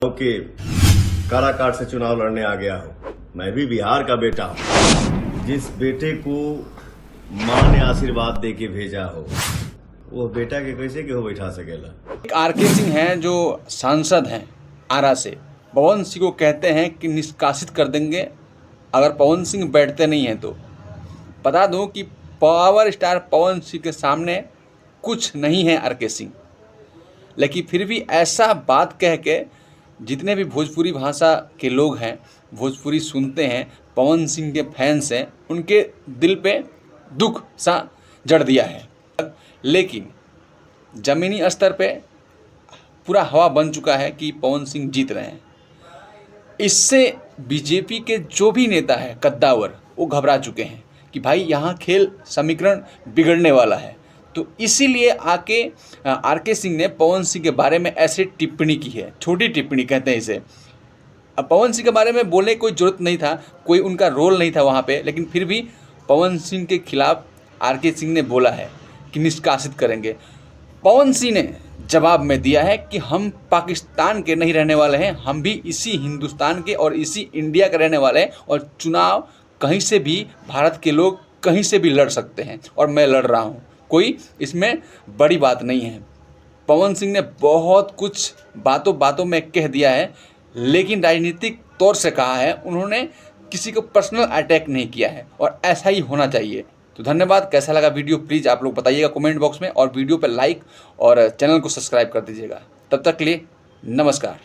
के काराकाट से चुनाव लड़ने आ गया हूँ। मैं भी बिहार का बेटा हूँ। जिस बेटे को माँ ने आशीर्वाद दे के भेजा हो, वो बेटा के कैसे के हो बैठा सकेला। एक आर.के. सिंह हैं जो सांसद हैं आरा से। पवन सिंह को कहते हैं कि निष्कासित कर देंगे अगर पवन सिंह बैठते नहीं हैं तो। बता दूं कि पावर स्टार पवन सिंह के सामने कुछ नहीं है आर.के. सिंह, लेकिन फिर भी ऐसा बात कह के जितने भी भोजपुरी भाषा के लोग हैं, भोजपुरी सुनते हैं, पवन सिंह के फैंस हैं, उनके दिल पे दुख सा जड़ दिया है। लेकिन ज़मीनी स्तर पे पूरा हवा बन चुका है कि पवन सिंह जीत रहे हैं। इससे बीजेपी के जो भी नेता है कद्दावर, वो घबरा चुके हैं कि भाई यहाँ खेल समीकरण बिगड़ने वाला है। तो इसीलिए आके आर.के. सिंह ने पवन सिंह के बारे में ऐसे टिप्पणी की है, छोटी टिप्पणी कहते हैं इसे। अब पवन सिंह के बारे में बोलने की कोई ज़रूरत नहीं था, कोई उनका रोल नहीं था वहाँ पे, लेकिन फिर भी पवन सिंह के खिलाफ आर.के. सिंह ने बोला है कि निष्कासित करेंगे। पवन सिंह ने जवाब में दिया है कि हम पाकिस्तान के नहीं रहने वाले हैं, हम भी इसी हिंदुस्तान के और इसी इंडिया के रहने वाले हैं, और चुनाव कहीं से भी भारत के लोग कहीं से भी लड़ सकते हैं और मैं लड़ रहा हूं। कोई इसमें बड़ी बात नहीं है। पवन सिंह ने बहुत कुछ बातों बातों में कह दिया है, लेकिन राजनीतिक तौर से कहा है। उन्होंने किसी को पर्सनल अटैक नहीं किया है और ऐसा ही होना चाहिए। तो धन्यवाद। कैसा लगा वीडियो प्लीज़ आप लोग बताइएगा कमेंट बॉक्स में, और वीडियो पर लाइक और चैनल को सब्सक्राइब कर दीजिएगा। तब तक के लिए नमस्कार।